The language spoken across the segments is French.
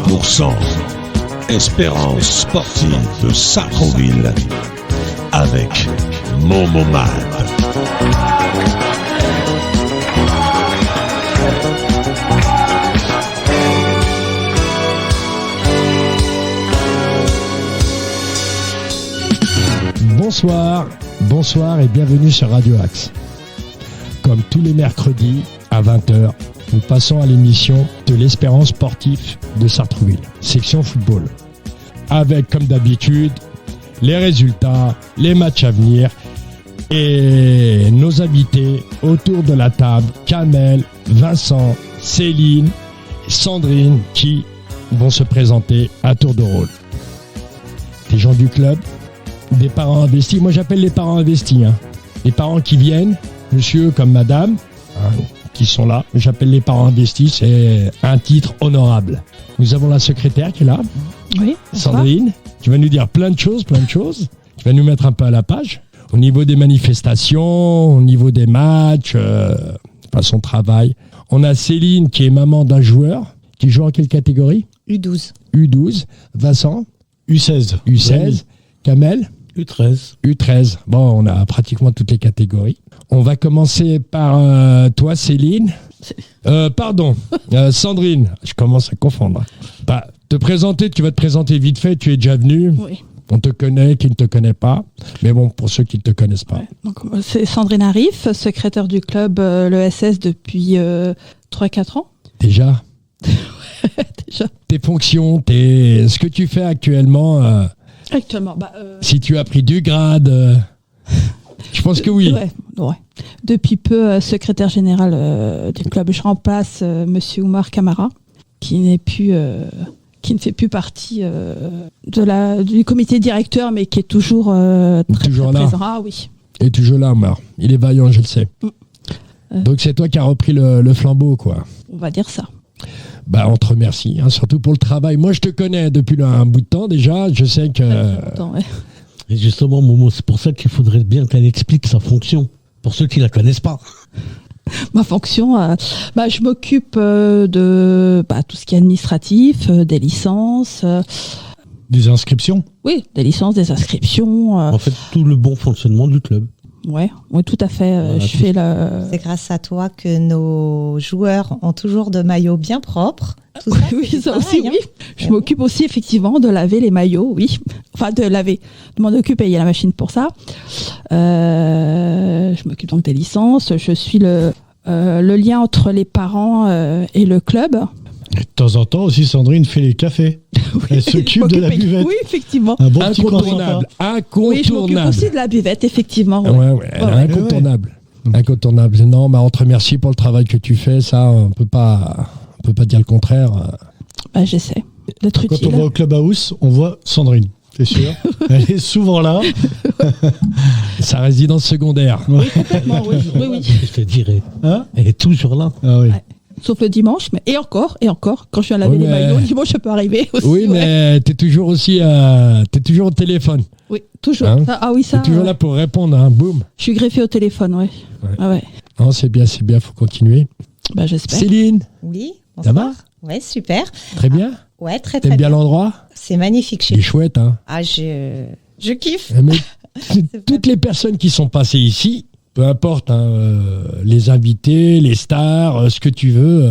100% Espérance sportive de Sartrouville avec Momomad. Bonsoir et bienvenue sur Radio Axe. Comme tous les mercredis à 20h, nous passons à l'émission de l'Espérance sportive de Sartrouville, section football. Avec, comme d'habitude, les résultats, les matchs à venir et nos invités autour de la table, Kamel, Vincent, Céline et Sandrine qui vont se présenter à tour de rôle. Des gens du club, des parents investis. Moi, j'appelle les parents investis. Les parents qui viennent, monsieur comme madame, qui sont là. J'appelle les parents investis. C'est un titre honorable. Nous avons la secrétaire qui est là. Oui. Sandrine, qui va nous dire plein de choses. Qui va nous mettre un peu à la page. Au niveau des manifestations, au niveau des matchs, son travail. On a Céline qui est maman d'un joueur. Qui joue en quelle catégorie ? U12. U12. Vincent ? U16. U16. Kamel ? U13. Bon, on a pratiquement toutes les catégories. On va commencer par toi, Céline. Sandrine. Je commence à confondre. Tu vas te présenter vite fait. Tu es déjà venue. Oui. On te connaît, qui ne te connaît pas. Mais bon, pour ceux qui ne te connaissent pas. Ouais. Donc, c'est Sandrine Arif, secrétaire du club l'ESS depuis 3-4 ans. Déjà. Déjà. Tes fonctions, ce que tu fais actuellement. Actuellement, si tu as pris du grade, je pense que oui. Ouais. Depuis peu, secrétaire général du club, je remplace Monsieur Oumar Kamara, qui ne fait plus partie du comité directeur, mais qui est toujours très là. présent. Ah oui. Et toujours là, Oumar. Il est vaillant, je le sais. Donc c'est toi qui as repris le flambeau, quoi. On va dire ça. On te remercie, surtout pour le travail. Moi, je te connais depuis un bout de temps déjà. Je sais que... Ouais. Et justement, Momo, c'est pour ça qu'il faudrait bien qu'elle explique sa fonction, pour ceux qui la connaissent pas. Ma fonction, je m'occupe de tout ce qui est administratif, des licences. Des inscriptions ? Oui, des licences, des inscriptions. En fait, tout le bon fonctionnement du club. Oui, tout à fait. C'est grâce à toi que nos joueurs ont toujours de maillots bien propres. Tout ça, oui, ça pareil, aussi, oui. Je m'occupe aussi effectivement de laver les maillots, oui. Enfin, de m'en occuper, il y a la machine pour ça. Je m'occupe donc des licences. Je suis le lien entre les parents et le club. Et de temps en temps aussi, Sandrine fait les cafés. Oui, elle s'occupe de la buvette. Oui, effectivement. Un bon petit Incontournable. Oui, je m'occupe aussi de la buvette, effectivement. Ouais, incontournable. Incontournable. Non, on te remercie pour le travail que tu fais. Ça, on peut pas dire le contraire. J'essaie d'être utile. Quand on va au clubhouse, on voit Sandrine. T'es sûr ? Elle est souvent là. Sa résidence secondaire. Oui, complètement, oui. Je te dirais. Elle est toujours là. Ah oui. Ouais. Sauf le dimanche, et encore, quand je viens laver les maillots, le dimanche, ça peut arriver aussi. Oui, mais t'es toujours aussi, t'es toujours au téléphone. Oui, toujours. T'es toujours là pour répondre, boum. Je suis greffée au téléphone, ouais. Ouais. Non, c'est bien, faut continuer. J'espère. Céline. Oui, bonsoir. Ça va ? Ouais, super. Très bien. Ouais, très T'aimes bien l'endroit ? C'est magnifique chez nous. Il est chouette, je kiffe. Mais toutes les personnes qui sont passées ici, peu importe, les invités, les stars, ce que tu veux,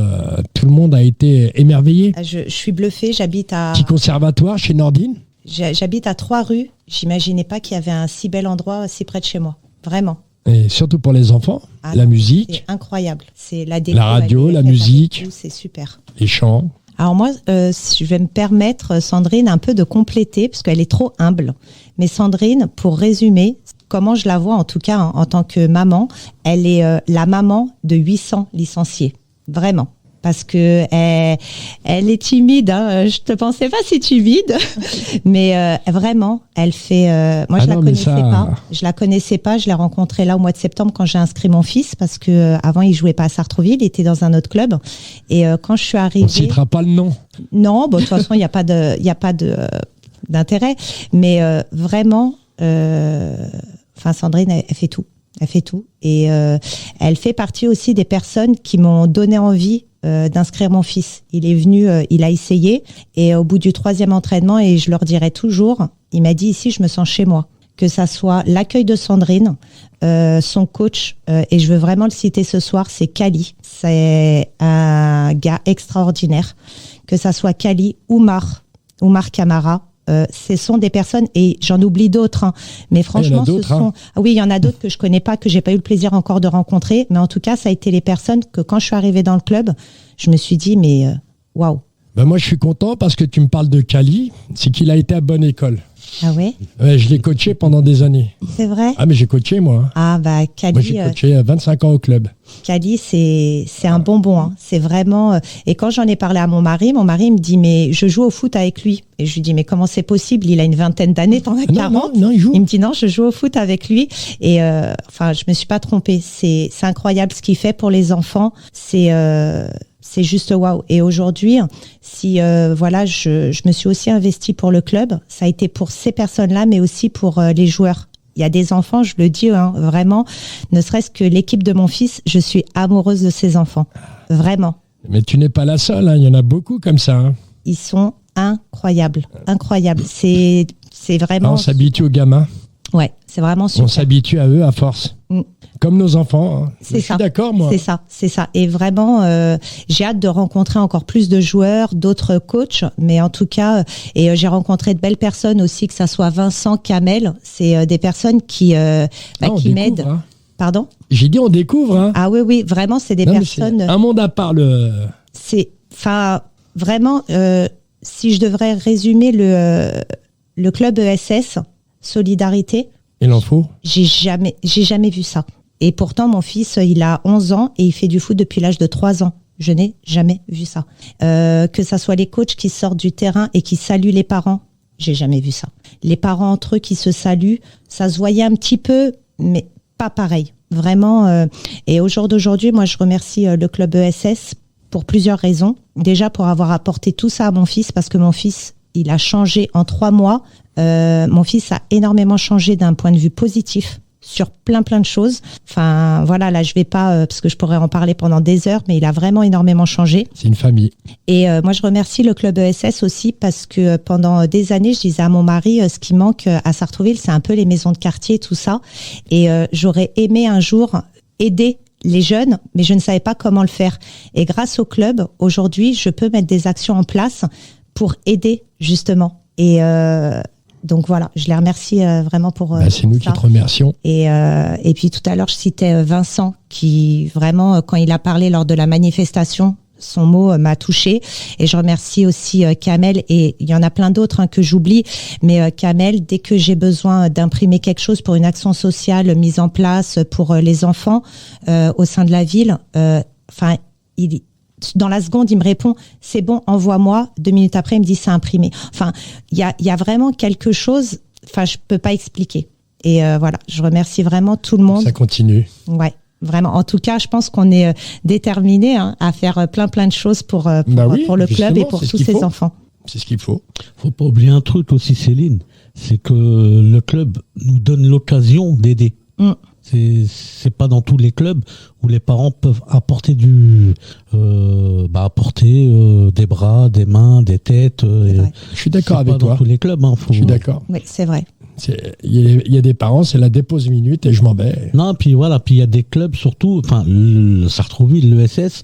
tout le monde a été émerveillé. Je suis bluffée, j'habite à... Petit conservatoire chez Nordine ? J'habite à 3 rues, j'imaginais pas qu'il y avait un si bel endroit si près de chez moi, vraiment. Et surtout pour les enfants, la musique. C'est incroyable, c'est la déco, la radio, la musique, tout, c'est super. Les chants. Alors moi, je vais me permettre, Sandrine, un peu de compléter, parce qu'elle est trop humble. Mais Sandrine, pour résumer, comment je la vois, en tout cas en tant que maman, elle est la maman de 800 licenciés. Vraiment. Parce que elle est timide. Je te pensais pas si timide, mais vraiment, elle fait. Moi, je la connaissais pas. Je l'ai rencontrée là au mois de septembre quand j'ai inscrit mon fils, parce que avant il jouait pas à Sartrouville, il était dans un autre club. Et quand je suis arrivée, on citera pas le nom. Non, de toute façon, il y a pas d'intérêt. Mais vraiment, Sandrine, elle fait tout. Elle fait tout. Et elle fait partie aussi des personnes qui m'ont donné envie d'inscrire mon fils. Il est venu, il a essayé, et au bout du 3e entraînement, et je leur dirai toujours, il m'a dit ici je me sens chez moi. Que ça soit l'accueil de Sandrine, son coach, et je veux vraiment le citer ce soir, c'est Kali. C'est un gars extraordinaire. Que ça soit Kali, Oumar Camara, ce sont des personnes, et j'en oublie d'autres, hein, mais franchement, oui, il y en a d'autres que je connais pas, que j'ai pas eu le plaisir encore de rencontrer, mais en tout cas, ça a été les personnes que quand je suis arrivée dans le club, je me suis dit, mais waouh. Ben moi, je suis content parce que tu me parles de Kali, c'est qu'il a été à bonne école. Ah ouais? Ouais, je l'ai coaché pendant des années. C'est vrai? Ah, mais j'ai coaché, moi. Hein. Ah, bah, Kali. Moi, j'ai coaché 25 ans au club. Kali, c'est un bonbon. Hein. C'est vraiment. Et quand j'en ai parlé à mon mari me dit, mais je joue au foot avec lui. Et je lui dis, mais comment c'est possible? Il a une vingtaine d'années, t'en as 40. Non, il joue. Il me dit, non, je joue au foot avec lui. Et enfin, je me suis pas trompée. C'est incroyable ce qu'il fait pour les enfants. C'est juste waouh. Et aujourd'hui, si voilà, je me suis aussi investie pour le club. Ça a été pour ces personnes-là, mais aussi pour les joueurs. Il y a des enfants, je le dis, hein, vraiment, ne serait-ce que l'équipe de mon fils, je suis amoureuse de ces enfants. Vraiment. Mais tu n'es pas la seule, hein, il y en a beaucoup comme ça. Hein. Ils sont incroyables. Incroyables. C'est vraiment... On s'habitue aux gamins. Ouais, c'est vraiment super. On s'habitue à eux à force. Comme nos enfants. Hein. C'est ça. Je suis d'accord, moi. C'est ça. Et vraiment, j'ai hâte de rencontrer encore plus de joueurs, d'autres coachs. Mais en tout cas, et j'ai rencontré de belles personnes aussi, que ça soit Vincent, Kamel. C'est des personnes qui m'aident. Hein. Pardon? J'ai dit on découvre. Hein. Ah oui, vraiment, c'est des personnes... un monde à part. Enfin, vraiment, si je devrais résumer le club ESS, Solidarité... Il en faut. J'ai jamais vu ça. Et pourtant, mon fils, il a 11 ans et il fait du foot depuis l'âge de 3 ans. Je n'ai jamais vu ça. Que ça soit les coachs qui sortent du terrain et qui saluent les parents, j'ai jamais vu ça. Les parents entre eux qui se saluent, ça se voyait un petit peu, mais pas pareil. Vraiment. Et au jour d'aujourd'hui, moi, je remercie le club ESS pour plusieurs raisons. Déjà, pour avoir apporté tout ça à mon fils, parce que mon fils, il a changé en 3 mois. Mon fils a énormément changé d'un point de vue positif sur plein de choses. Enfin, voilà, là, je vais pas, parce que je pourrais en parler pendant des heures, mais il a vraiment énormément changé. C'est une famille. Et moi, je remercie le club ESS aussi parce que pendant des années, je disais à mon mari, ce qui manque à Sartrouville, c'est un peu les maisons de quartier, tout ça. Et j'aurais aimé un jour aider les jeunes, mais je ne savais pas comment le faire. Et grâce au club, aujourd'hui, je peux mettre des actions en place pour aider, justement. Et donc voilà, je les remercie vraiment pour c'est nous qui te remercions. Et puis tout à l'heure, je citais Vincent qui vraiment, quand il a parlé lors de la manifestation, son mot m'a touchée. Et je remercie aussi Kamel, et il y en a plein d'autres que j'oublie. Mais Kamel, dès que j'ai besoin d'imprimer quelque chose pour une action sociale mise en place pour les enfants au sein de la ville, dans la seconde, il me répond, c'est bon, envoie-moi. 2 minutes après, il me dit, c'est imprimé. Enfin, il y a vraiment quelque chose, enfin, je peux pas expliquer. Et voilà, je remercie vraiment tout le monde. Ça continue. Ouais, vraiment. En tout cas, je pense qu'on est déterminés à faire plein de choses pour le club et pour tous ces enfants. C'est ce qu'il faut. Faut pas oublier un truc aussi, Céline, c'est que le club nous donne l'occasion d'aider. C'est pas dans tous les clubs où les parents peuvent apporter des bras, des mains, des têtes. Je suis d'accord avec toi. Dans tous les clubs. Je suis d'accord. Oui, c'est vrai. Il y a des parents, c'est la dépose minute et je m'en vais. Non, puis voilà, puis il y a des clubs surtout, enfin le Sartrouville, l'ESS,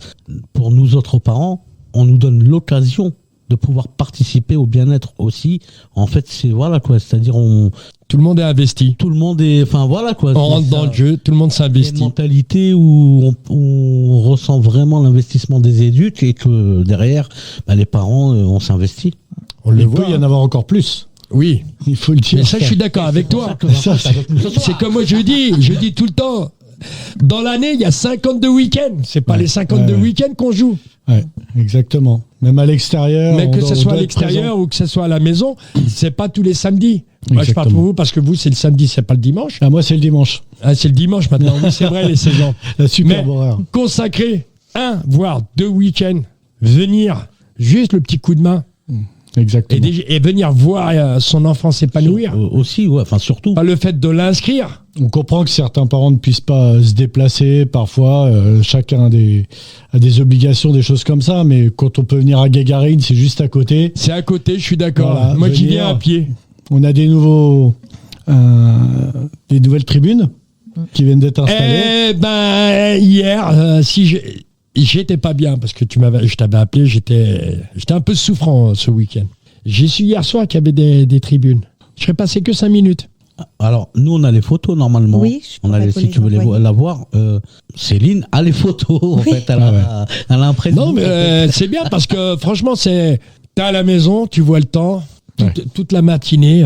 pour nous autres parents, on nous donne l'occasion de pouvoir participer au bien-être aussi. En fait, c'est voilà quoi, c'est-à-dire tout le monde est investi. Tout le monde est, enfin voilà quoi. On rentre dans le jeu, tout le monde s'investit. Une mentalité où on ressent vraiment l'investissement des éduques et que derrière, les parents, on s'investit. On le voit, il y en avoir encore plus. Oui, il faut le dire. Mais ça, je suis d'accord avec toi. C'est comme moi je dis tout le temps. Dans l'année, il y a 52 week-ends. C'est pas les 52 week-ends qu'on joue. Ouais, exactement. Même à l'extérieur. Mais que ce soit à l'extérieur ou que ce soit à la maison, c'est pas tous les samedis. Moi, je parle pour vous parce que vous, c'est le samedi, c'est pas le dimanche. Ah, moi, c'est le dimanche. Ah, c'est le dimanche maintenant. Oui, c'est vrai, les saisons. La superbe horaire. Consacrer 1 voire 2 week-ends, venir juste le petit coup de main. Exactement. Et venir voir son enfant s'épanouir. Aussi, ouais, enfin surtout. Pas le fait de l'inscrire. On comprend que certains parents ne puissent pas se déplacer parfois, chacun a des obligations, des choses comme ça, mais quand on peut venir à Gagarine, c'est juste à côté. C'est à côté, je suis d'accord. Voilà, Moi, j'y venir. viens à pied. On a des nouvelles tribunes qui viennent d'être installées. Eh ben, hier, j'étais pas bien parce que je t'avais appelé, j'étais un peu souffrant ce week-end. J'ai su hier soir qu'il y avait des tribunes. Je serais passé que 5 minutes. Alors, nous, on a les photos normalement. Oui, je on a pourrais les, vous si les tu veux envoyer. la voir, Céline a les photos. En fait, elle a un prénom. Non, mais c'est bien parce que franchement, t'es à la maison, tu vois le temps, toute la matinée.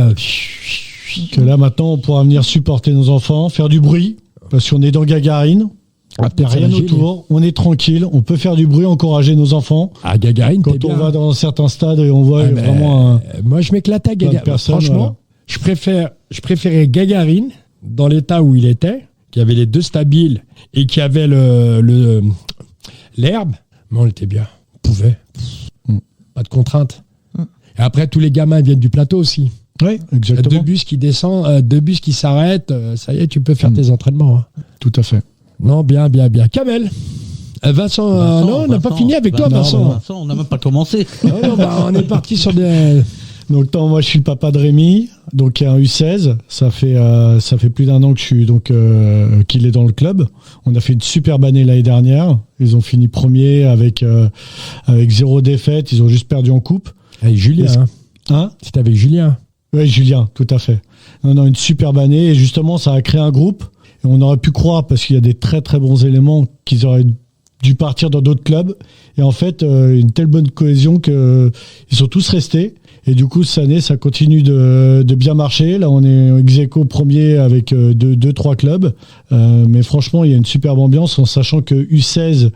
Que là, maintenant, on pourra venir supporter nos enfants, faire du bruit, parce qu'on est dans Gagarine. Il n'y a rien autour, on est tranquille, on peut faire du bruit, encourager nos enfants. À Gagarine, Quand on va dans certains stades et on voit vraiment moi, je m'éclate à Gagarine. personnes, Franchement, je préférais Gagarine dans l'état où il était, qui avait les 2 stabiles et qui avait l'herbe. Mais on était bien, on pouvait. Pas de contraintes. Et après, tous les gamins viennent du plateau aussi. Oui, exactement. 2 bus qui descendent, 2 bus qui s'arrêtent, ça y est, tu peux faire tes entraînements. Hein. Tout à fait. Non, bien. Kamel. Vincent, non, on n'a pas fini avec toi, Vincent. Vincent, on n'a même pas commencé. Non, on est parti sur des... Donc, moi, je suis le papa de Rémi, donc qui est un U16. Ça fait plus d'1 an que je suis qu'il est dans le club. On a fait une superbe année l'année dernière. Ils ont fini premier avec 0 défaite. Ils ont juste perdu en coupe. Avec Julien. Hein ? C'était avec Julien. Oui, Julien, tout à fait. Non, une superbe année. Et justement, ça a créé un groupe. Et on aurait pu croire, parce qu'il y a des très très bons éléments, qu'ils auraient dû partir dans d'autres clubs. Et en fait, une telle bonne cohésion qu'ils sont tous restés. Et du coup, cette année, ça continue de bien marcher. Là, on est ex-aequo premier avec 2-3 clubs. Mais franchement, il y a une superbe ambiance en sachant que U16,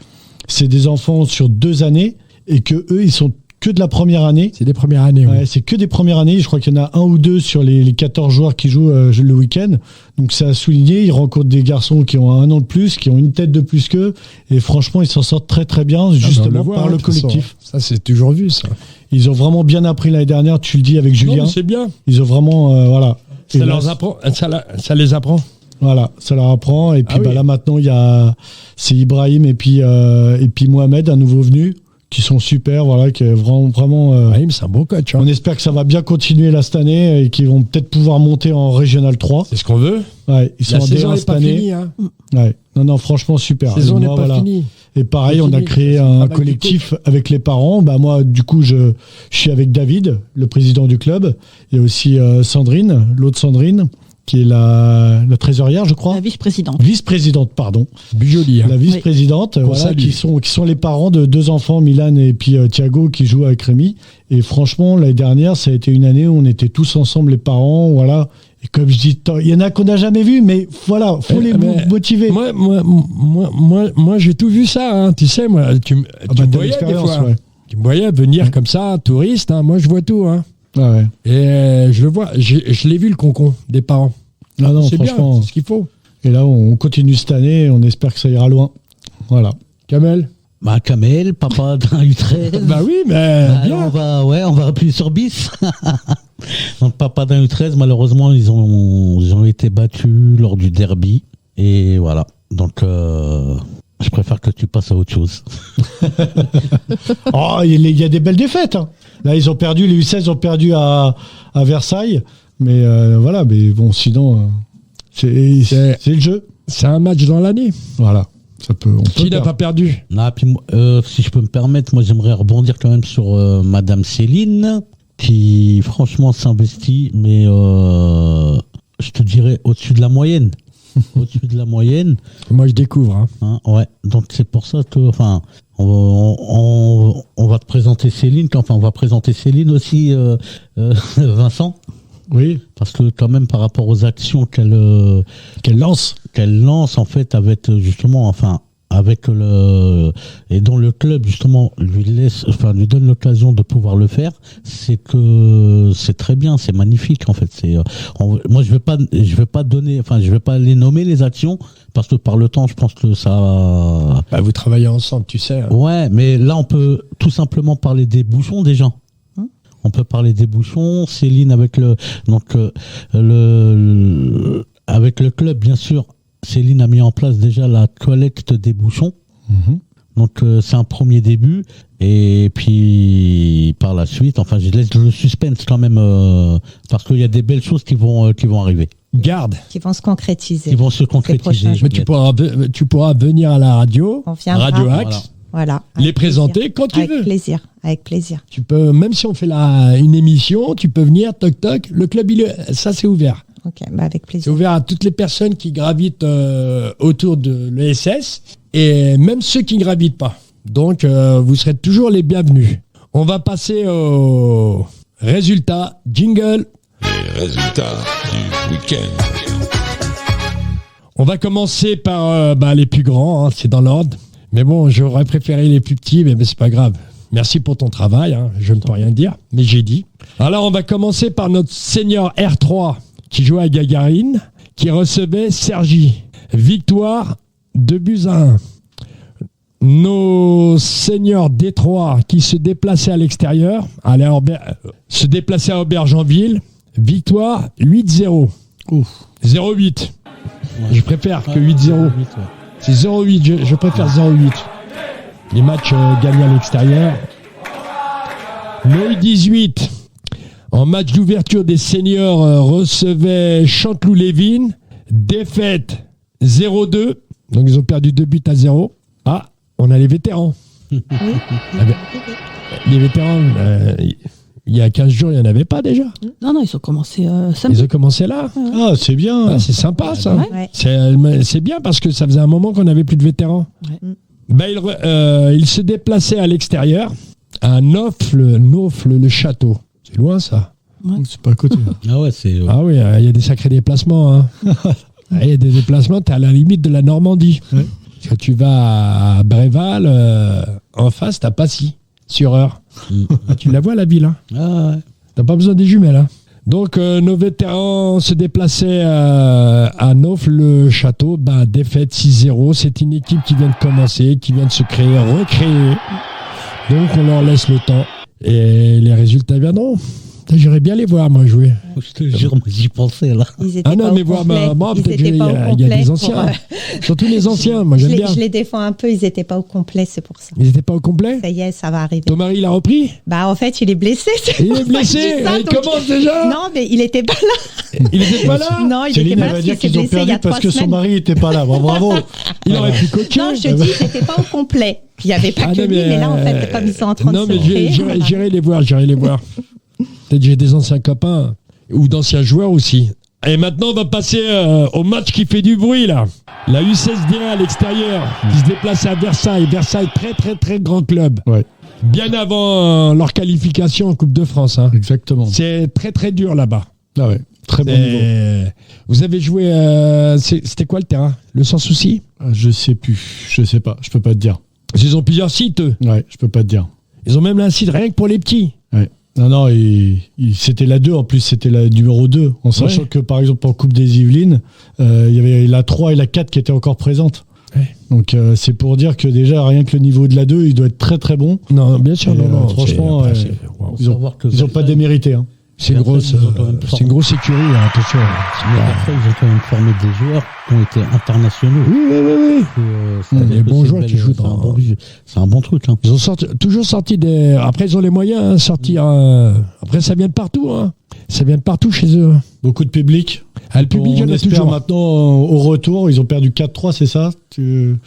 c'est des enfants sur 2 années et que eux, ils sont que de la première année. C'est des premières années, oui. Ouais, c'est que des premières années. Je crois qu'il y en a 1 ou 2 sur les 14 joueurs qui jouent le week-end. Donc, c'est à souligner. Ils rencontrent des garçons qui ont 1 an de plus, qui ont une tête de plus qu'eux. Et franchement, ils s'en sortent très, très bien, justement par le collectif. Ça, c'est toujours vu, ça. Ils ont vraiment bien appris l'année dernière, tu le dis avec Julien. Non, mais c'est bien. Ils ont vraiment, voilà. Ça les apprend. Voilà, ça leur apprend. Et puis oui. Là, maintenant, c'est Ibrahim et puis Mohamed, un nouveau venu, qui sont super, voilà, qui est vraiment. C'est un bon coach. Hein. On espère que ça va bien continuer là cette année et qu'ils vont peut-être pouvoir monter en Régional 3. C'est ce qu'on veut. Ouais, ils sont La en saison D1 n'est cette pas année. finie. Hein. Ouais. Non, franchement, super. La saison Et n'est moi, pas finie. Et pareil, on a Continue. créé C'est un pas mal collectif avec les parents. Moi, du coup, je suis avec David, le président du club. Il y a aussi Sandrine, l'autre Sandrine, qui est la trésorière, je crois. La vice-présidente. Vice-présidente, pardon. Joli. Hein. La vice-présidente, voilà, qui sont les parents de 2 enfants, Milan et puis Thiago, qui jouent avec Rémi. Et franchement, l'année dernière, ça a été une année où on était tous ensemble, les parents, voilà. Et comme je dis, il y en a qu'on n'a jamais vu, mais voilà, faut les motiver. Moi, j'ai tout vu ça. Hein. Tu sais, moi, tu me voyais des fois. Ouais. Tu me voyais venir comme ça, touriste. Hein. Moi, je vois tout. Hein. Ouais. Et je le vois. Je l'ai vu, le concon des parents. Non, c'est franchement. bien, c'est ce qu'il faut. Et là, on continue cette année et on espère que ça ira loin. Voilà. Kamel. Kamel, papa d'un U13. Bah oui, mais bien. On va appuyer sur bis. Donc, papa d'un U13, malheureusement, ils ont été battus lors du derby. Et voilà. Donc, je préfère que tu passes à autre chose. Il y a des belles défaites. Hein. Là, ils ont perdu, les U16 ont perdu à Versailles. Mais voilà, mais bon, sinon, c'est le jeu. C'est un match dans l'année. Voilà. Qui n'a pas perdu? Puis, si je peux me permettre, moi j'aimerais rebondir quand même sur Madame Céline, qui franchement s'investit, mais je te dirais au-dessus de la moyenne. Au-dessus de la moyenne. Moi je découvre. Ouais. Donc c'est pour ça que, on va te présenter Céline. On va présenter Céline aussi, Vincent. Oui. Parce que quand même par rapport aux actions qu'elle lance en fait avec justement, avec et dont le club justement lui donne l'occasion de pouvoir le faire, c'est que c'est très bien, c'est magnifique en fait. Moi je vais pas les nommer les actions parce que par le temps je pense que ça. Vous travaillez ensemble, tu sais. Hein. Ouais, mais là on peut tout simplement parler des bouchons déjà. On peut parler des bouchons. Céline avec avec le club, bien sûr. Céline a mis en place déjà la collecte des bouchons. Donc c'est un premier début. Et puis par la suite, enfin je laisse le suspense quand même parce qu'il y a des belles choses qui vont arriver. Garde. Qui vont se concrétiser. Qui vont se concrétiser. prochains Mais tu pourras venir à la radio, On viendra. Radio Axe, Voilà. les Avec présenter plaisir. quand tu Avec veux. plaisir. Avec plaisir. Tu peux, même si on fait une émission, tu peux venir, toc toc. Le club, ça c'est ouvert. Ok, bah avec C'est plaisir. ouvert à toutes les personnes qui gravitent autour de l'ESS et même ceux qui ne gravitent pas. Donc, vous serez toujours les bienvenus. On va passer aux résultats. Jingle. Les résultats du week-end. On va commencer par les plus grands, hein, c'est dans l'ordre. Mais bon, j'aurais préféré les plus petits, mais c'est pas grave. Merci pour ton travail, hein, je ne peux rien dire, mais j'ai dit. Alors, on va commencer par notre senior R3 qui jouait à Gagarine, qui recevait Cergy. Victoire 2-1. Nos seniors D3 qui se déplaçaient à l'extérieur, se déplaçaient à Aubergenville. Victoire 8-0. 0-8. Je préfère que 8-0. C'est 0-8, je préfère 0-8. Les matchs gagnés à l'extérieur. Noy 18, en match d'ouverture des seniors, recevait Chanteloup-Lévin. Défaite 0-2. Donc ils ont perdu 2-0. Ah, on a les vétérans. Oui. Les vétérans, il y a 15 jours, il n'y en avait pas déjà. Non, ils ont commencé samedi. Ils ont commencé là. Ah, c'est bien. Ah, c'est sympa ça. Ouais. C'est bien parce que ça faisait un moment qu'on n'avait plus de vétérans. Ouais. Ben, il se déplaçait à l'extérieur à Naufle-le-Château. C'est loin ça. C'est pas à côté. Ah ouais, c'est. Ah oui, il y a des sacrés déplacements. Hein. Il y a des déplacements, tu es à la limite de la Normandie. Ouais. Quand tu vas à Bréval, en face, tu as Passy, sur Eure. Tu la vois la ville. Hein. Ah ouais. T'as pas besoin des jumelles. Hein. Donc, nos vétérans se déplaçaient à Naufle-le-Château. Défaite 6-0. C'est une équipe qui vient de commencer, qui vient de se créer, recréer. Donc, on leur laisse le temps. Et les résultats viendront. J'irais bien les voir, moi, jouer. Je te jure, moi, j'y pensais là. Ils étaient Ah non, pas mais au voir, complet. moi, Ils peut-être étaient qu'il y pas au a complet des pour, anciens. Surtout les anciens, moi, je j'aime bien. les défends un peu, ils étaient pas au complet, c'est pour ça. Ils n'étaient pas au complet. Ça y est, ça va arriver. Ton mari, il a repris. En fait, il est blessé. Il est blessé. Il commence déjà. Non, mais il était pas là. Il n'était pas là. Non, il Céline, était pas elle là. va dire Il s'est qu'ils ont blessé il y perdu a 3 parce que son semaines. mari n'était pas là. Bon, bravo. Il aurait pu coacher. Non, je te dis, ils n'étaient pas au complet. Il n'y avait pas que lui, mais là, en fait, comme ils sont en train non, de mais se créer, j'irai les voir. Peut-être j'ai des anciens copains ou d'anciens joueurs aussi. Et maintenant, on va passer au match qui fait du bruit, là. La U16D1 à l'extérieur, qui se déplace à Versailles. Versailles, très, très, très grand club. Ouais, Bien avant leur qualification en Coupe de France. Hein. exactement. C'est très, très dur là-bas. Ah ouais, très bon niveau. Vous avez joué... C'était quoi le terrain? Le Sans Souci? Je sais plus, je sais pas, je peux pas te dire. Ils ont plusieurs sites, eux. Ouais, je peux pas te dire. Ils ont même un site rien que pour les petits. Ouais. Non, c'était la 2, en plus c'était la numéro 2, en sachant que par exemple en Coupe des Yvelines, il y avait la 3 et la 4 qui étaient encore présentes. Ouais. Donc c'est pour dire que déjà rien que le niveau de la 2, il doit être très très bon. Non, bien sûr, Et, non. franchement, wow. Ils ont pas démérité. Hein. C'est une grosse écurie, hein, attention. Parfois, ils ont quand même formé des joueurs qui ont été internationaux. Oui. Les bons joueurs qui jouent dans... C'est un bon truc. Hein. Ils ont toujours sorti des... Après, ils ont les moyens, hein, sortir... Après, ça vient de partout. Hein. Ça vient de partout chez eux. Beaucoup de public. Le public, il y en a espère toujours. maintenant au retour, ils ont perdu 4-3, c'est ça? Tu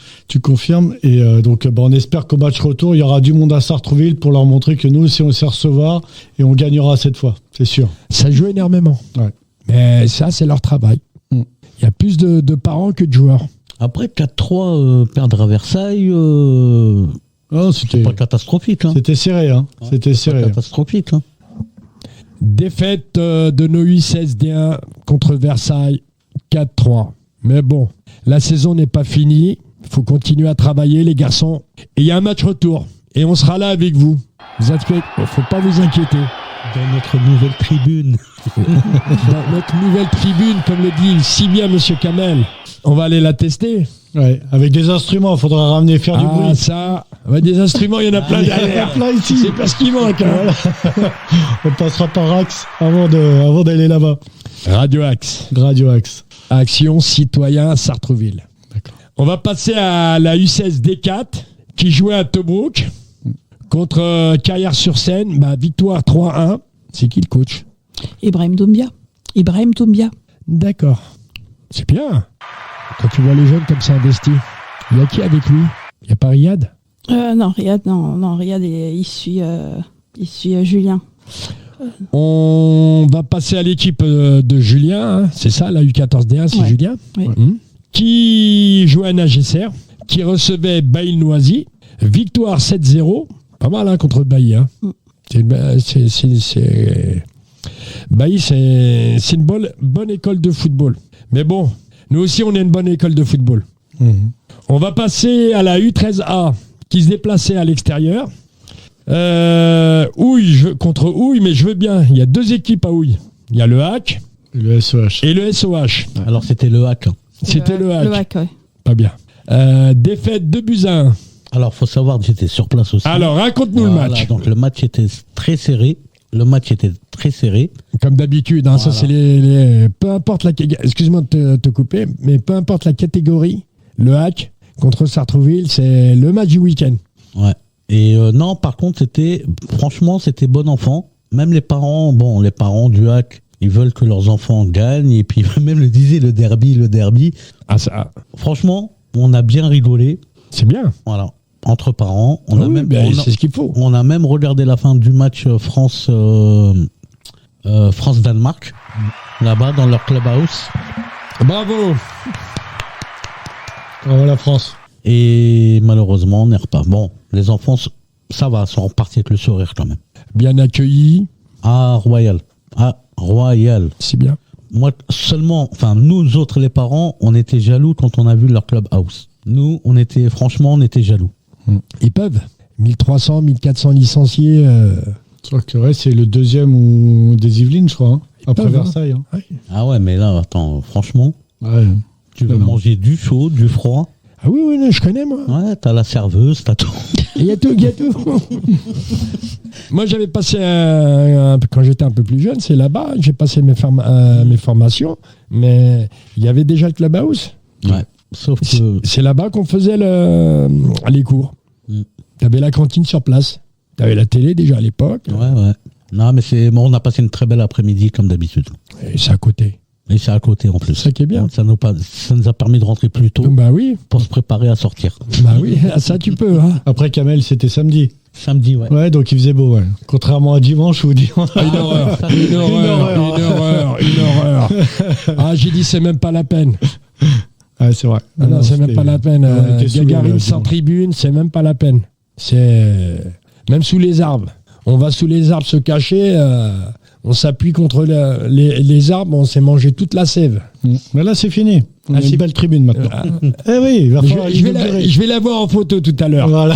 confirmes? Et donc on espère qu'au match retour, il y aura du monde à Sartrouville pour leur montrer que nous aussi on sait recevoir et on gagnera cette fois, c'est sûr. Ça joue énormément. Ouais. Mais ça, c'est leur travail. Il y a plus de parents que de joueurs. Après, 4-3, perdre à Versailles, C'était pas catastrophique. Hein. C'était serré, hein. Ouais, C'était serré. Pas catastrophique. Hein. Défaite de nos U16D1 contre Versailles, 4-3. Mais bon, la saison n'est pas finie. Il faut continuer à travailler, les garçons. Et il y a un match retour. Et on sera là avec vous. Il ne faut pas vous inquiéter. Dans notre nouvelle tribune. Dans notre nouvelle tribune, comme le dit si bien Monsieur Kamel. On va aller la tester. Ouais, avec des instruments, il faudra ramener faire du Ah, bruit. ça. Ouais, des instruments, il y en a plein Il y en a derrière. plein ici. C'est pas ce qui manque. Hein. On passera par Axe avant d'aller là-bas. Radio Axe. Radio Axe. Action Citoyen Sartreville. D'accord. On va passer à la U16 D4 qui jouait à Tobruk contre Carrière-sur-Seine. Bah, victoire 3-1. C'est qui le coach? Ibrahim Doumbia. D'accord. C'est bien. Quand tu vois les jeunes comme ça investis, il y a qui avec lui? Il n'y a pas Riyad? Non, Riyad, il suit Julien. On va passer à l'équipe de Julien, hein. C'est ça, la U14D1, c'est Ouais. Julien. Oui. Qui jouait à Nagesser, qui recevait Bailly-Noisy. Victoire 7-0. Pas mal hein, contre Bailly. Hein. Bailly, c'est une bonne école de football. Mais bon, nous aussi, on est une bonne école de football. Mhm. On va passer à la U13A qui se déplaçait à l'extérieur. Houille contre Houille, mais je veux bien. Il y a deux équipes à Houille. Il y a le HAC Le SOH. et le SOH. Alors c'était le hack. C'était le HAC. Le hack, ouais. Pas bien. Défaite 2-1. Alors faut savoir que j'étais sur place aussi. Alors, raconte-nous Voilà, le match. donc le match était très serré. Comme d'habitude, hein, ça Voilà. c'est les. Peu importe la. Excuse-moi de te couper, mais peu importe la catégorie, le HAC contre Sartrouville, c'est le match du week-end. Ouais. Et non, par contre, franchement, c'était bon enfant. Même les parents du hack, ils veulent que leurs enfants gagnent. Et puis même le disait le derby. Ah, ça, Franchement, on a bien rigolé. c'est bien. Voilà. Entre parents, Ah oui, ben, c'est ce qu'il faut. on a même regardé la fin du match France-Danemark, là-bas dans leur clubhouse. Bravo. Bravo la France. Et malheureusement, on n'est pas. Bon, les enfants, ça va, sont repartis avec le sourire quand même. Bien accueilli, Ah, Royal. c'est bien. Moi, nous autres, les parents, on était jaloux quand on a vu leur clubhouse. Nous, on était jaloux. Ils peuvent. 1300, 1400 licenciés. Je crois que c'est le deuxième des Yvelines, je crois. Hein. Après peuvent, hein. Versailles. Hein. Ah ouais, mais là, attends, franchement, Ouais. tu veux Non. manger du chaud, du froid. Ah oui, oui, non, je connais, moi. Ouais, t'as la serveuse, t'as tout. Il y a tout. Moi, j'avais passé, quand j'étais un peu plus jeune, c'est là-bas, j'ai passé mes formations, mais il y avait déjà le clubhouse. Ouais. Sauf que. C'est là-bas qu'on faisait les cours. Tu avais la cantine sur place. Tu avais la télé déjà à l'époque. Ouais. Non, mais on a passé une très belle après-midi comme d'habitude. Et c'est à côté. Et c'est à côté en plus. C'est ça qui est bien. Ça nous a permis de rentrer plus tôt Bah oui, pour se préparer à sortir. ça tu peux. Hein. Après Kamel, c'était samedi. Samedi, ouais. Ouais, donc il faisait beau, ouais. Contrairement à dimanche où dimanche. Une horreur. Ah, j'ai dit, c'est même pas la peine. Ah, c'est vrai. Ah non, c'est même c'était- pas la peine. on était sous l'eau, Gagarine là, sans dimanche. tribune, c'est même pas la peine. C'est même sous les arbres. On va sous les arbres se cacher. On s'appuie contre les arbres. On s'est mangé toute la sève. Mais là, c'est fini. On Ah, a une c'est- belle tribune maintenant. Ah. Eh oui, il va Je, falloir je vais la voir en photo tout à l'heure. Voilà.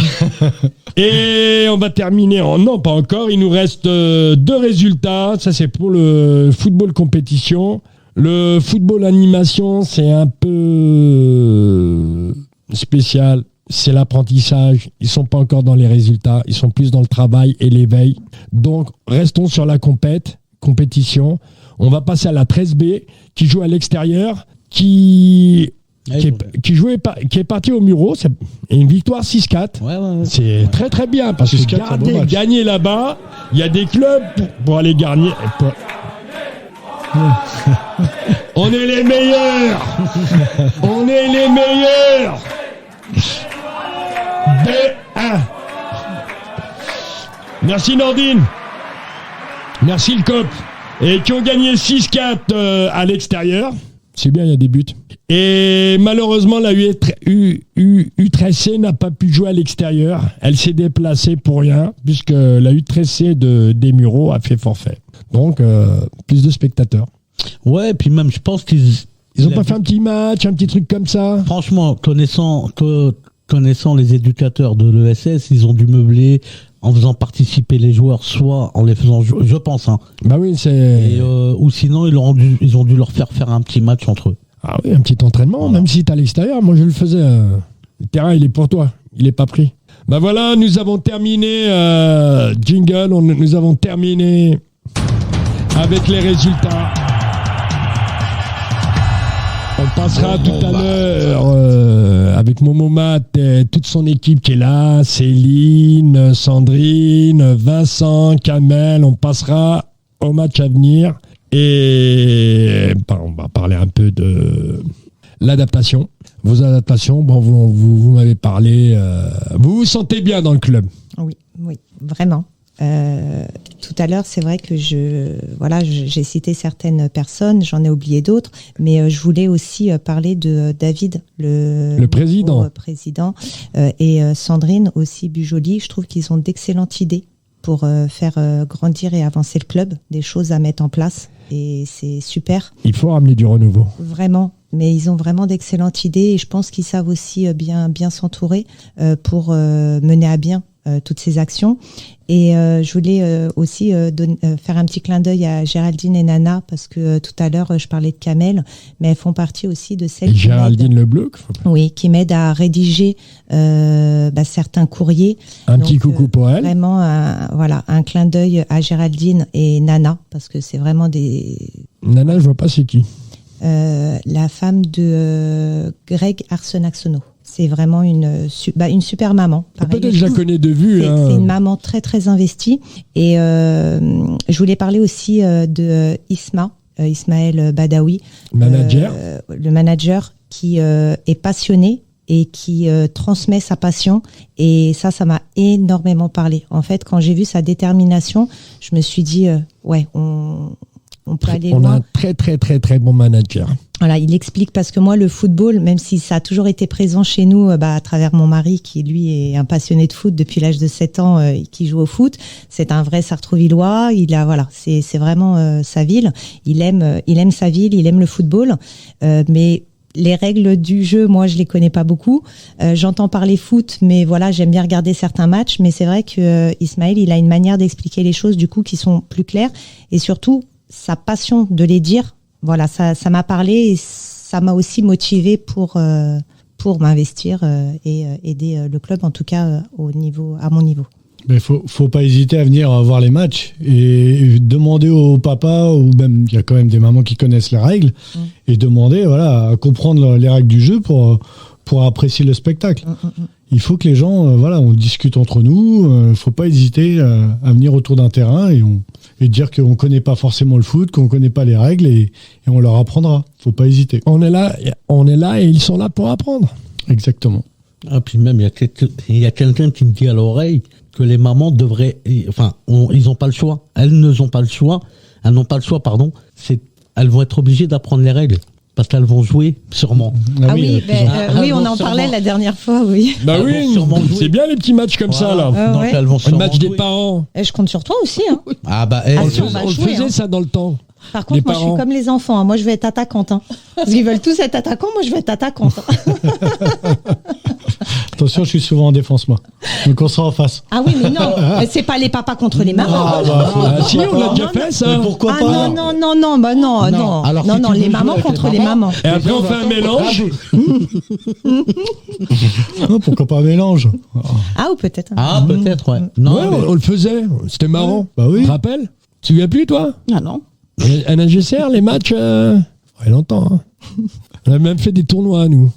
Et on va terminer non, pas encore. Il nous reste deux résultats. Ça, c'est pour le football compétition. Le football animation, c'est un peu spécial. C'est l'apprentissage. Ils sont pas encore dans les résultats. Ils sont plus dans le travail et l'éveil. Donc, restons sur la compétition. On va passer à la 13B qui joue à l'extérieur, qui est parti au Muro. C'est une victoire 6-4. Ouais. C'est très très bien parce que 6-4, c'est un beau match. gagner là-bas, il y a des clubs pour aller gagner. On est les meilleurs. On est les meilleurs. B1. Merci Nordine. Merci le COP. Et qui ont gagné 6-4 à l'extérieur. C'est bien, il y a des buts. Et malheureusement, la U13C n'a pas pu jouer à l'extérieur. Elle s'est déplacée pour rien, puisque la U13C des Mureaux a fait forfait. Donc, plus de spectateurs. Ouais, puis même, je pense qu'ils Ils ont pas fait un petit match, un petit truc comme ça? Franchement, connaissant les éducateurs de l'ESS, ils ont dû meubler en faisant participer les joueurs, soit en les faisant jouer, je pense, hein. Bah oui, c'est. Ou sinon ils ont dû leur faire un petit match entre eux. Ah oui, un petit entraînement, Voilà. même si t'es à l'extérieur. Moi, je le faisais. Le terrain, il est pour toi. Il est pas pris. Bah voilà, nous avons terminé. Jingle, nous avons terminé avec les résultats. On passera tout à l'heure avec Momo Mat et toute son équipe qui est là. Céline, Sandrine, Vincent, Kamel. On passera au match à venir. Et on va parler un peu de l'adaptation. Vos adaptations, bon, vous m'avez parlé. Vous vous sentez bien dans le club? Oui, vraiment. Tout à l'heure, c'est vrai que j'ai cité certaines personnes, j'en ai oublié d'autres, mais je voulais aussi parler de David, le président, président et Sandrine aussi Bujoli. Je trouve qu'ils ont d'excellentes idées pour faire grandir et avancer le club, des choses à mettre en place. Et c'est super. Il faut ramener du renouveau. Vraiment. Mais ils ont vraiment d'excellentes idées et je pense qu'ils savent aussi bien s'entourer pour mener à bien toutes ces actions. Et je voulais aussi faire un petit clin d'œil à Géraldine et Nana parce que tout à l'heure je parlais de Kamel, mais elles font partie aussi de celles qui Géraldine Leblanc, oui, qui m'aident à rédiger certains courriers. Un petit coucou pour elle. Vraiment, un clin d'œil à Géraldine et Nana parce que c'est vraiment des. Nana, je vois pas c'est qui. La femme de Greg Arsenac-Sono. C'est vraiment une super maman. Pareil, peut-être je la connais de vue. C'est une maman très très investie. Et je voulais parler aussi de Ismaël Badawi, manager. Le manager qui est passionné et qui transmet sa passion. Et ça m'a énormément parlé. En fait, quand j'ai vu sa détermination, je me suis dit, on peut aller loin. On a un très très très très bon manager. Voilà, il explique parce que moi, le football, même si ça a toujours été présent chez nous, à travers mon mari, qui lui est un passionné de foot depuis l'âge de 7 ans, qui joue au foot, c'est un vrai Sartrouvillois. C'est vraiment sa ville. Il aime sa ville, il aime le football, mais les règles du jeu, moi, je les connais pas beaucoup. J'entends parler foot, mais voilà, j'aime bien regarder certains matchs. Mais c'est vrai que Ismaël, il a une manière d'expliquer les choses, du coup, qui sont plus claires, et surtout sa passion de les dire. Voilà, ça m'a parlé et ça m'a aussi motivé pour m'investir et aider le club, en tout cas à mon niveau. Mais faut pas hésiter à venir voir les matchs et demander au papa, ou même il y a quand même des mamans qui connaissent les règles, et demander à comprendre les règles du jeu pour apprécier le spectacle. Il faut que les gens, on discute entre nous. Faut pas hésiter à venir autour d'un terrain et dire qu'on connaît pas forcément le foot, qu'on connaît pas les règles, et on leur apprendra. Faut pas hésiter. On est là et ils sont là pour apprendre. Exactement. Ah, puis même, il y a quelqu'un qui me dit à l'oreille que les mamans devraient, ils n'ont pas le choix. Elles n'ont pas le choix, pardon. Elles vont être obligées d'apprendre les règles. Parce qu'elles vont jouer, sûrement. Oui, on en parlait la dernière fois, oui. Bah oui, c'est bien les petits matchs comme ça, là. Donc, elles vont le match des parents. Et je compte sur toi aussi, hein. Ah bah, on le faisait ça dans le temps. Par contre, moi, je suis comme les enfants. Hein. Moi, je vais être attaquante. Hein. Parce qu'ils veulent tous être attaquants. Moi, je vais être attaquante. Attention, je suis souvent en défense, moi. Donc, on sera en face. Ah oui, mais non. C'est pas les papas contre les mamans. Si, on l'a déjà fait, ça. Mais pourquoi pas? Non. Alors, non, les mamans contre les mamans. Et après, on fait un mélange. Non, pourquoi pas un mélange? Ah, ou peut-être. Ah, peut-être, ouais. Non, ouais, on le faisait. C'était marrant. Bah oui. Tu te rappelles? Tu te souviens plus, toi? Ah non. À NGCR, les matchs, ouais, longtemps. Hein. On a même fait des tournois, nous.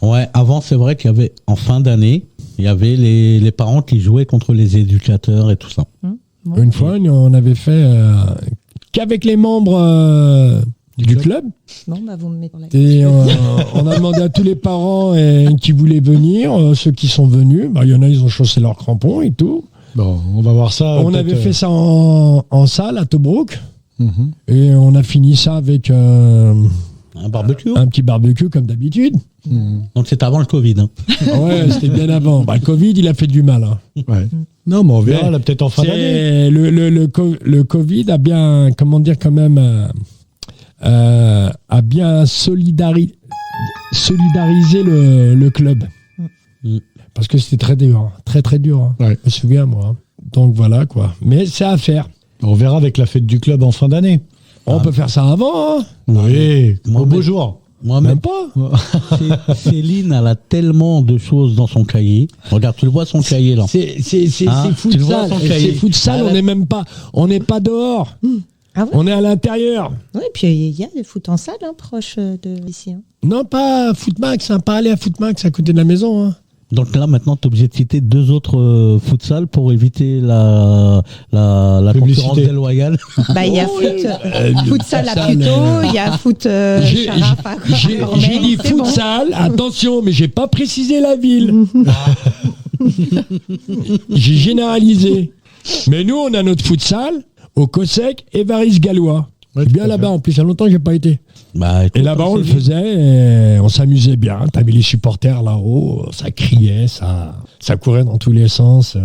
Ouais, avant, c'est vrai qu'il y avait, en fin d'année, il y avait les parents qui jouaient contre les éducateurs et tout ça. Une fois, on avait fait qu'avec les membres du club. Bon, bah, vous me mettez la Et on a demandé à tous les parents qui voulaient venir, ceux qui sont venus. Bah, il y en a, ils ont chaussé leurs crampons et tout. Bon, on va voir ça. On avait fait ça en salle à Tobruk. Et on a fini ça avec un barbecue. Un petit barbecue comme d'habitude. Donc c'était avant le Covid. Hein. Ouais, c'était bien avant. Bah, le Covid, il a fait du mal. Hein. Ouais. Non, mais on verra là peut-être en fin d'année. Le Covid a bien, comment dire, quand même, a bien solidarisé le club. Parce que c'était très dur, très très dur. Hein. Ouais. Je me souviens, moi. Hein. Donc voilà quoi. Mais c'est à faire. On verra avec la fête du club en fin d'année. On peut faire ça avant, hein. Oui, Moi, au beau jour. Moi-même, Même pas. Céline, elle a tellement de choses dans son cahier. Regarde, tu le vois son cahier là. C'est Hein, tu le vois, futsal. son cahier. C'est futsal, Ah, on n'est même pas. On n'est pas dehors. Ah ouais. On est à l'intérieur. Oui, puis il y a des foot en salle proche de ici. Hein. Non, pas Footmax, hein, pas aller à Footmax à côté de la maison. Hein. Donc là, maintenant, tu es obligé de citer 2 autres futsal pour éviter la Publicité. concurrence déloyale. Bah, il y a futsal à Puteaux, il y a foot J'ai Charaf à j'ai Cormeilles, dit c'est bon. futsal, attention, mais j'ai pas précisé la ville. J'ai généralisé. Mais nous, on a notre futsal au Cossec et Varis-Gallois. Ouais, Bien tout à là-bas, fait. en plus, il y a longtemps que j'ai pas été. Bah, écoute, Et là-bas, on le Céline, faisait, et on s'amusait bien. T'avais les supporters là-haut, ça criait, ça courait dans tous les sens.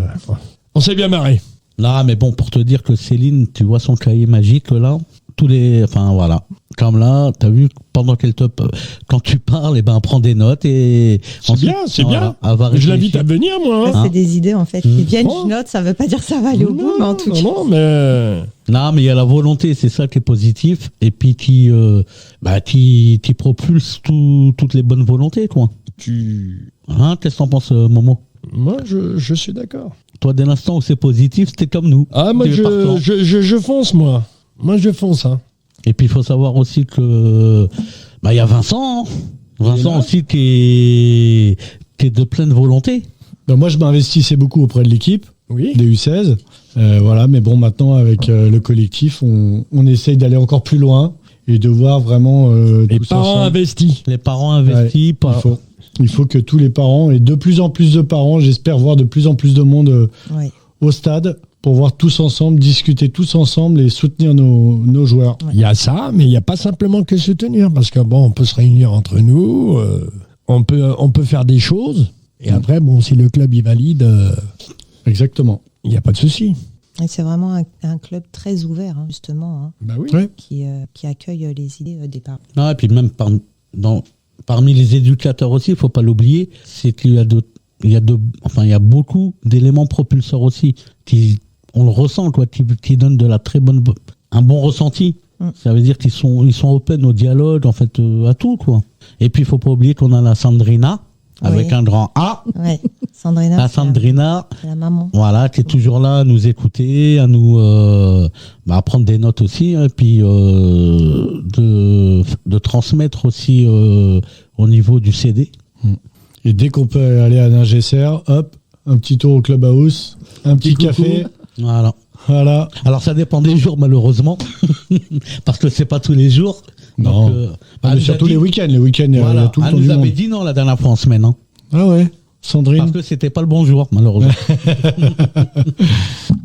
On s'est bien marré. Là, mais bon, pour te dire que Céline, tu vois son cahier magique là, enfin voilà. Comme là, t'as vu, pendant qu'elle quand tu parles, et ben, prends des notes et. C'est ensuite, bien, c'est voilà, bien. elle va Je l'invite à réfléchir. venir, moi. Ça, Hein. c'est des idées en fait qui viennent. Oh. Je note, ça veut pas dire que ça va aller au bout, mais en tout cas. Non, mais. Non, mais il y a la volonté, c'est ça qui est positif, et puis qui propulse toutes les bonnes volontés, quoi. Hein, qu'est-ce que t'en penses, Momo? Moi, je suis d'accord. Toi, dès l'instant où c'est positif, c'était comme nous. Ah, moi, Tu es partant. je fonce, moi. Moi, je fonce, hein. Et puis, il faut savoir aussi que, il y a Vincent, hein. Vincent là. aussi qui est de pleine volonté. Ben, moi, je m'investissais beaucoup auprès de l'équipe, Oui. des U16. Voilà, mais bon, maintenant, avec le collectif, on essaye d'aller encore plus loin et de voir vraiment Les tous parents ensemble. investis. Les parents investis par. Il faut que tous les parents, et de plus en plus de parents, j'espère voir de plus en plus de monde Ouais. au stade pour voir tous ensemble, discuter tous ensemble et soutenir nos joueurs. Il y a ça, mais il n'y a pas simplement que soutenir. Parce que bon, on peut se réunir entre nous, on peut faire des choses. Et après, bon, si le club y valide, Exactement. il n'y a pas de souci. Et c'est vraiment un club très ouvert, hein, justement, hein, Bah oui. Ouais. qui accueille les idées des parents. Ah, et puis même parmi les éducateurs aussi, il faut pas l'oublier, c'est qu'il y a il y a beaucoup d'éléments propulseurs aussi on le ressent, quoi, qui donnent un bon ressenti. Ça veut dire qu'ils sont open au dialogue, en fait, à tout, quoi. Et puis il faut pas oublier qu'on a la Sandrina avec Oui. un grand A. Ouais. Sandrina, La Sandrina, c'est la maman. voilà, qui est toujours là à nous écouter, à nous à prendre des notes aussi, hein, et puis de transmettre aussi au niveau du CD. Et dès qu'on peut aller à Ningesser, hop, un petit tour au clubhouse, un petit Petit café. Voilà. Voilà. Alors ça dépend des jours malheureusement, parce que c'est pas tous les jours. Non. Donc, Ah, mais elle nous a surtout dit- les week-ends. Les week-ends, il y a Voilà, tout le elle temps nous du avait monde. dit non la dernière fois en semaine, hein, Ah ouais, Sandrine. parce que c'était pas le bon jour malheureusement.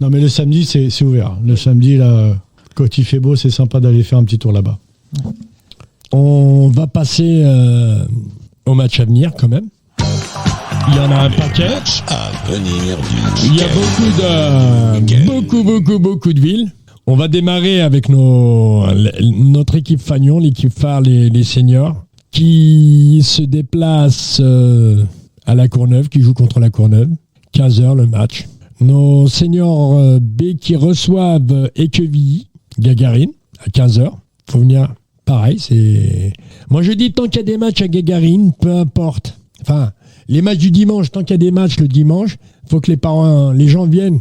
Non, mais le samedi, c'est ouvert. Le samedi, là, quand il fait beau, c'est sympa d'aller faire un petit tour là-bas. On va passer au match à venir quand même. Il y en a un paquet. À venir du Il y a week-end. beaucoup de villes. On va démarrer avec notre équipe Fagnon, l'équipe phare, les seniors, qui se déplacent à la Courneuve, qui joue contre la Courneuve. 15h le match. Nos seniors B qui reçoivent Équevilly, Gagarine, à 15h. Faut venir, pareil, c'est... Moi je dis, tant qu'il y a des matchs à Gagarine, peu importe. Enfin, les matchs du dimanche, tant qu'il y a des matchs le dimanche, faut que les gens viennent.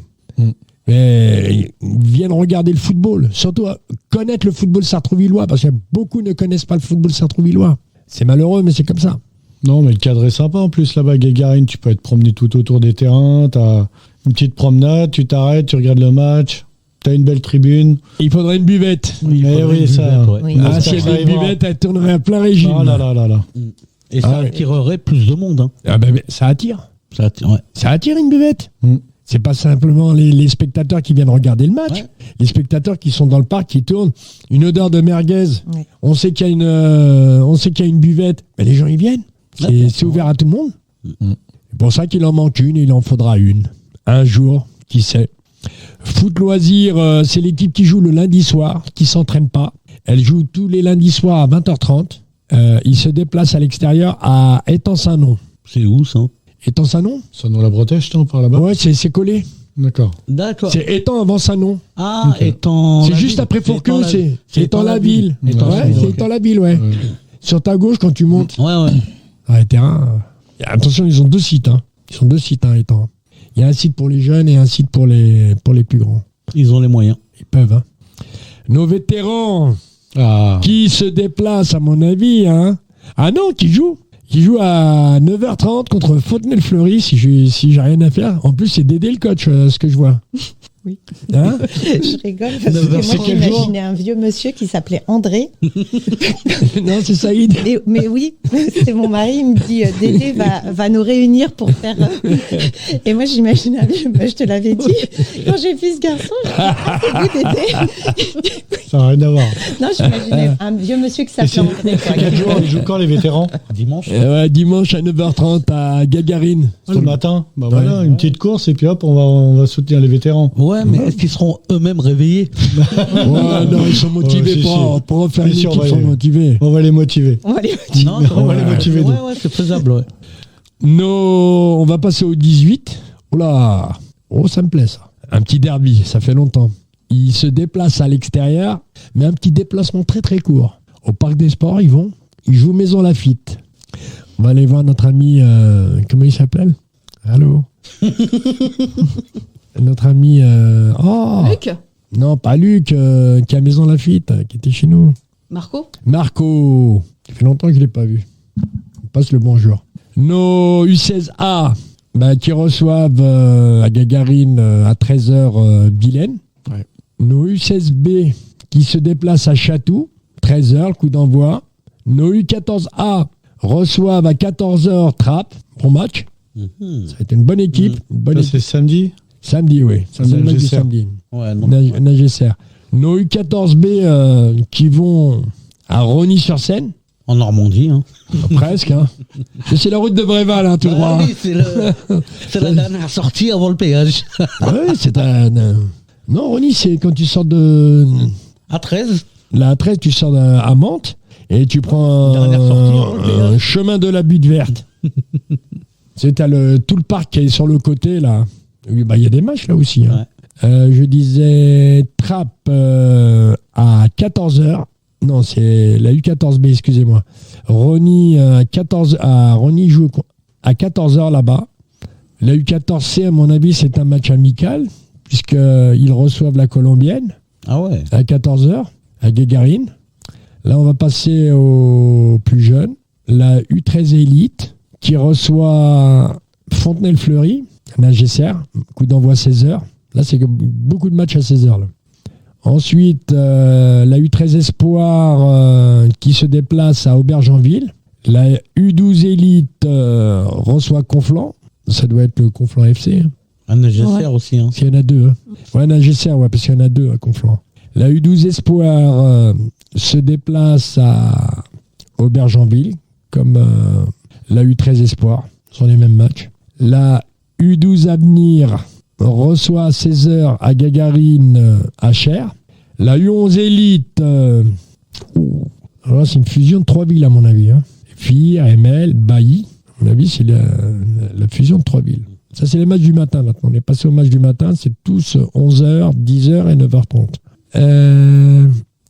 Mais viennent regarder le football. Surtout connaître le football sartrouvillois, parce que beaucoup ne connaissent pas le football sartrouvillois. C'est malheureux, mais c'est comme ça. Non, mais le cadre est sympa en plus là-bas, Gagarine. Tu peux être promené tout autour des terrains. T'as une petite promenade, tu t'arrêtes, tu regardes le match. T'as une belle tribune. Il faudrait une buvette. Oui, ça. Oui. Ah, si elle avait une buvette, elle tournerait à plein régime. Oh là là là là. Et ça Ah ouais. attirerait plus de monde. Hein. Ah ben, ça attire. Ouais. Ça attire une buvette. Mm. C'est pas simplement les spectateurs qui viennent regarder le match. Ouais. Les spectateurs qui sont dans le parc, qui tournent. Une odeur de merguez. Ouais. On sait qu'il y a une buvette. Mais les gens, ils viennent. C'est ouvert à tout le monde. C'est pour ça qu'il en manque une et il en faudra une. Un jour, qui sait. Foot loisir, c'est l'équipe qui joue le lundi soir, qui s'entraîne pas. Elle joue tous les lundis soirs à 20h30. Il se déplace à l'extérieur à Étang-Saint-Non. C'est où ça? Étang-Saint-Non? Ça nous la Bretèche, non, par là-bas. Ouais, c'est collé. D'accord. D'accord. C'est étang avant Saint-Nom. Ah, Ok. étant. C'est juste après Fourqueux, c'est étant la ville. Étant la Ouais, ville, c'est ok. étant la ville, ouais. Sur ta gauche, quand tu montes, Ouais, ouais. dans les terrains. Attention, ils ont 2 sites. Hein. Ils sont 2 sites, hein, étant. Il y a un site pour les jeunes et un site pour les plus grands. Ils ont les moyens. Ils peuvent. Hein. Nos vétérans Ah. qui se déplacent, à mon avis. Hein. Ah non, qui jouent. Qui joue à 9h30 contre Fontenay-le-Fleury, si j'ai rien à faire. En plus, c'est Dédé le coach, ce que je vois. Oui. Hein Je rigole parce que C'est moi quel jour j'imaginais un vieux monsieur qui s'appelait André. Non, c'est Saïd. Mais oui, c'est mon mari, il me dit Dédé va nous réunir pour faire. Et moi j'imaginais un vieux, je te l'avais dit, quand j'ai vu ce garçon, je me suis dit, Dédé. Ça n'a rien à voir. Non, j'imaginais un vieux monsieur qui s'appelait André. quoi. Quel jour ils jouent quand les vétérans? Dimanche. Ouais, dimanche à 9h30 à Gagarine. Ce matin. Bah voilà, Ouais. une petite course et puis hop, on va soutenir les vétérans. Ouais, mais est-ce qu'ils seront eux-mêmes réveillés? Ouais, non, ils sont motivés si, pour refaire une Si, équipe, on va ils sont les- motivés. On va les motiver. On va aller Non, On va les motiver, Ouais, nous. ouais, c'est faisable, ouais. On va passer au 18. Oula, oh, ça me plaît ça. Un petit derby, ça fait longtemps. Ils se déplacent à l'extérieur, mais un petit déplacement très très court. Au Parc des Sports, ils jouent Maison Lafitte. On va aller voir notre ami, comment il s'appelle? Allô? Notre ami, Luc non, pas Luc, qui est à Maison Lafitte, qui était chez nous. Marco Marco, ça fait longtemps que je ne l'ai pas vu. On passe le bonjour. Nos U16A qui reçoivent à Gagarine à 13h Vilaine. Ouais. Nos U16B qui se déplacent à Chatou, 13h, coup d'envoi. Nos U14A reçoivent à 14h Trappes, bon match. Mhm. Ça a été une bonne équipe. Une bonne Ça, équipe. c'est samedi. Samedi, oui. Ça, c'est le match du Nagesser. samedi. Ouais, non. Nagesser. Nos U14B qui vont à Rosny-sur-Seine. En Normandie, hein. Presque, hein. C'est la route de Bréval, hein, tout Bah droit. oui, c'est la dernière sortie avant le péage. Ouais, c'est un. Non, Rosny, c'est quand tu sors de. À 13. La 13, tu sors à Mantes et tu prends Dernière sortie avant le péage. un chemin de la butte verte. C'est t'as tout le parc qui est sur le côté, là. Oui, bah, il y a des matchs là aussi. Hein. Je disais Trappes à 14h. Non, c'est la U14B, excusez-moi. Rosny Rosny joue à 14h là-bas. La U14C, à mon avis, c'est un match amical, puisqu'ils reçoivent la Colombienne Ah ouais. à 14h, à Gagarine. Là, on va passer aux plus jeunes. La U13 Élite, qui reçoit Fontenay-le-Fleury, à Nagesser, coup d'envoi 16h. Là, c'est beaucoup de matchs à 16h. Là. Ensuite, la U13 Espoir qui se déplace à Aubergenville. La U12 Élite reçoit Conflans. Ça doit être le Conflans FC. Hein. À Nagesser aussi, hein. S'il y en a 2. Hein. Ouais, Nagesser, ouais, parce qu'il y en a 2 à Conflans. La U12 Espoir se déplace à Aubergenville, comme la U13 Espoir. Ce sont les mêmes matchs. La U12 Avenir reçoit à 16h à Gagarine à Cher. La U11 Élite, alors c'est une fusion de 3 villes à mon avis. Hein. Fir, ML, Bailly. À mon avis, c'est la fusion de 3 villes. Ça, c'est les matchs du matin maintenant. On est passé au match du matin, c'est tous 11h, 10h et 9h30.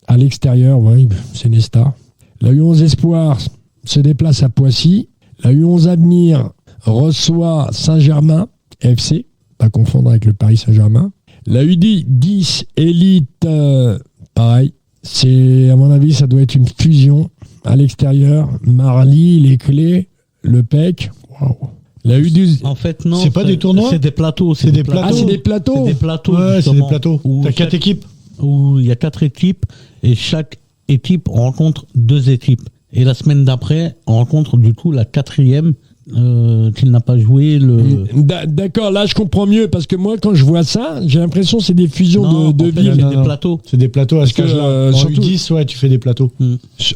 À l'extérieur, ouais, c'est Nesta. La U11 Espoir se déplace à Poissy. La U11 Avenir reçoit Saint-Germain FC, pas confondre avec le Paris Saint-Germain. La U10 Élite, pareil. C'est, à mon avis, ça doit être une fusion à l'extérieur. Marly, les Clés, le PEC. Waouh. La U12. En fait, non. C'est pas des tournois. C'est des plateaux. C'est des plateaux. Ah, c'est des plateaux. C'est des plateaux. Ouais, c'est des justement, plateaux. où T'as 4 chaque- équipes. Où il y a 4 équipes et chaque équipe rencontre 2 équipes. Et la semaine d'après, on rencontre du coup la 4e qu'il n'a pas joué. D'accord, là je comprends mieux parce que moi quand je vois ça, j'ai l'impression que c'est des fusions Non, de en fait, villes. c'est Non, des non. plateaux. C'est des plateaux à ce que, cas-là. En surtout- U10, ouais, tu fais des plateaux.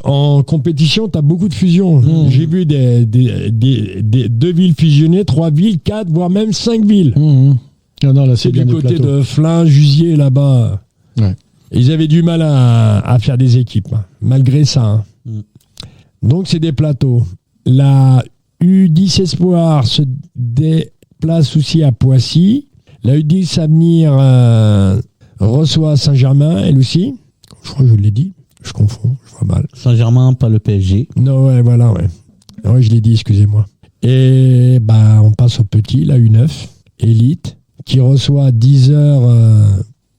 En compétition, tu as beaucoup de fusions. J'ai vu des 2 villes fusionnées, 3 villes, 4, voire même 5 villes. Non, non, là, C'est c'est bien du des côté plateaux. de Flins, Jusier là-bas. Ouais. Ils avaient du mal à faire des équipes, hein, malgré ça. Hein. Donc c'est des plateaux. La U10 Espoir se déplace aussi à Poissy. La U10 Avenir reçoit Saint-Germain, elle aussi. Je crois que je l'ai dit. Je confonds, je vois mal. Saint-Germain, pas le PSG. Non, ouais, voilà, ouais. Ouais, je l'ai dit, excusez-moi. Et on passe au petit, la U9, Élite, qui reçoit à 10h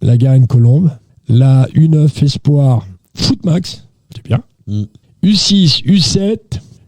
la Garenne-Colombe. La U9 Espoir, Footmax, c'est bien. U6, U7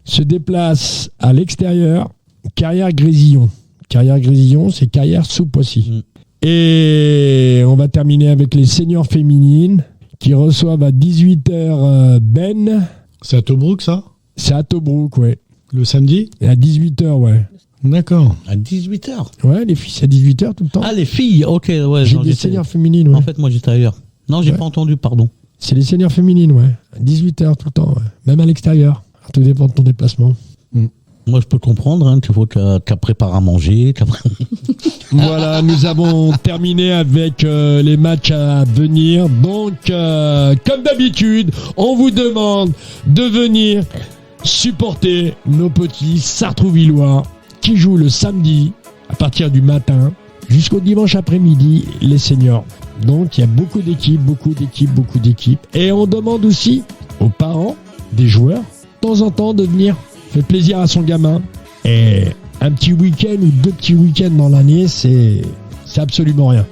se déplace à l'extérieur, Carrière-Grésillon. Carrière-Grésillon, c'est Carrière sous Poissy. Et on va terminer avec les seniors féminines qui reçoivent à 18h Ben. C'est à Tobruk, ça? C'est à Tobruk, ouais. Le samedi? Et à 18h, ouais. D'accord. À 18h. Ouais, les filles, c'est à 18h tout le temps. Ah, les filles, ok, ouais. J'ai non, des j'étais- seniors féminines, ouais. En fait, moi, j'étais ailleurs. Non, j'ai Ouais. pas entendu, pardon. C'est les seniors féminines, ouais. À 18h tout le temps, ouais. Même à l'extérieur. Tout dépend de ton déplacement. Moi, je peux comprendre, hein, tu vois, qu'à préparer à manger. Voilà, nous avons terminé avec les matchs à venir. Donc, comme d'habitude, on vous demande de venir supporter nos petits Sartrouvillois qui jouent le samedi à partir du matin jusqu'au dimanche après-midi, les seniors. Donc, il y a beaucoup d'équipes. Et on demande aussi aux parents des joueurs, de temps en temps, de venir faire plaisir à son gamin. Et un petit week-end ou 2 petits week-ends dans l'année, c'est absolument rien.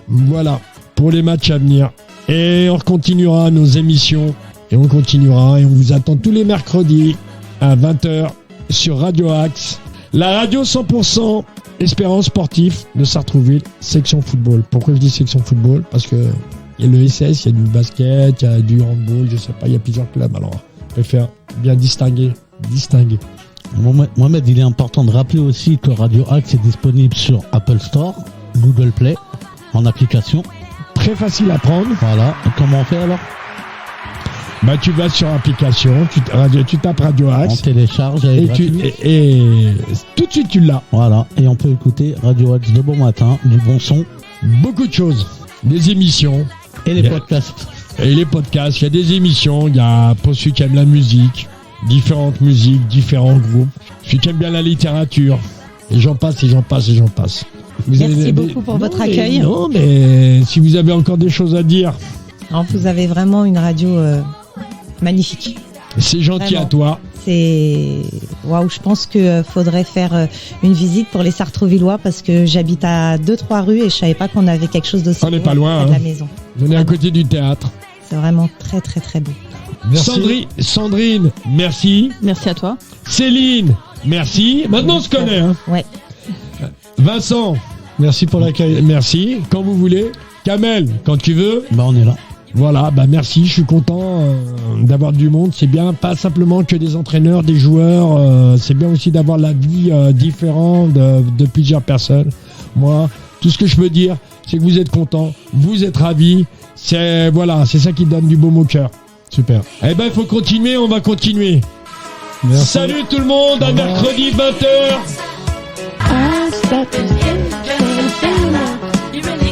Voilà, pour les matchs à venir. Et on continuera nos émissions. Et on vous attend tous les mercredis à 20h sur Radio Axe. La radio 100% Espérance sportif de Sartrouville, section football. Pourquoi je dis section football? Parce que il y a le SS, il y a du basket, il y a du handball, je sais pas, il y a plusieurs clubs. Alors, je préfère bien distinguer. Mohamed, il est important de rappeler aussi que Radio Axe est disponible sur Apple Store, Google Play, en application. Très facile à prendre. Voilà. Et comment on fait alors? Tu vas sur application, tu tapes Radio On Axe télécharge et tout de suite tu l'as. Voilà. Et on peut écouter Radio Axe de bon matin, du bon son Beaucoup de choses, des émissions et les Yeah. podcasts. et les podcasts. Il y a des émissions, il y a pour ceux qui aiment la musique, différentes musiques, différents groupes. Ceux qui aiment bien la littérature. Et j'en passe. Vous Merci beaucoup pour votre accueil. Non, mais si vous avez encore des choses à dire, Alors, vous avez vraiment une radio magnifique. c'est gentil Vraiment. à toi. C'est waouh, je pense que faudrait faire une visite pour les Sartrouvillois parce que j'habite à 2-3 rues et je savais pas qu'on avait quelque chose d'aussi On n'est beau pas loin, près de hein. la maison. On est à côté du théâtre. C'est vraiment très très très beau. Merci. Sandrine, merci. Merci à toi. Céline, merci. Maintenant on se connaît. Hein. Ouais. Vincent, Merci pour l'accueil. merci. Quand vous voulez. Kamel, quand tu veux. On est là. Voilà, merci, je suis content d'avoir du monde, c'est bien, pas simplement que des entraîneurs, des joueurs, c'est bien aussi d'avoir la vie différente de plusieurs personnes. Moi, tout ce que je peux dire, c'est que vous êtes contents, vous êtes ravis, c'est ça qui donne du baume au cœur. Super. Eh ben, il faut continuer, on va continuer. Merci. Salut tout le monde, à Au revoir. mercredi 20h. I stopped to think, you really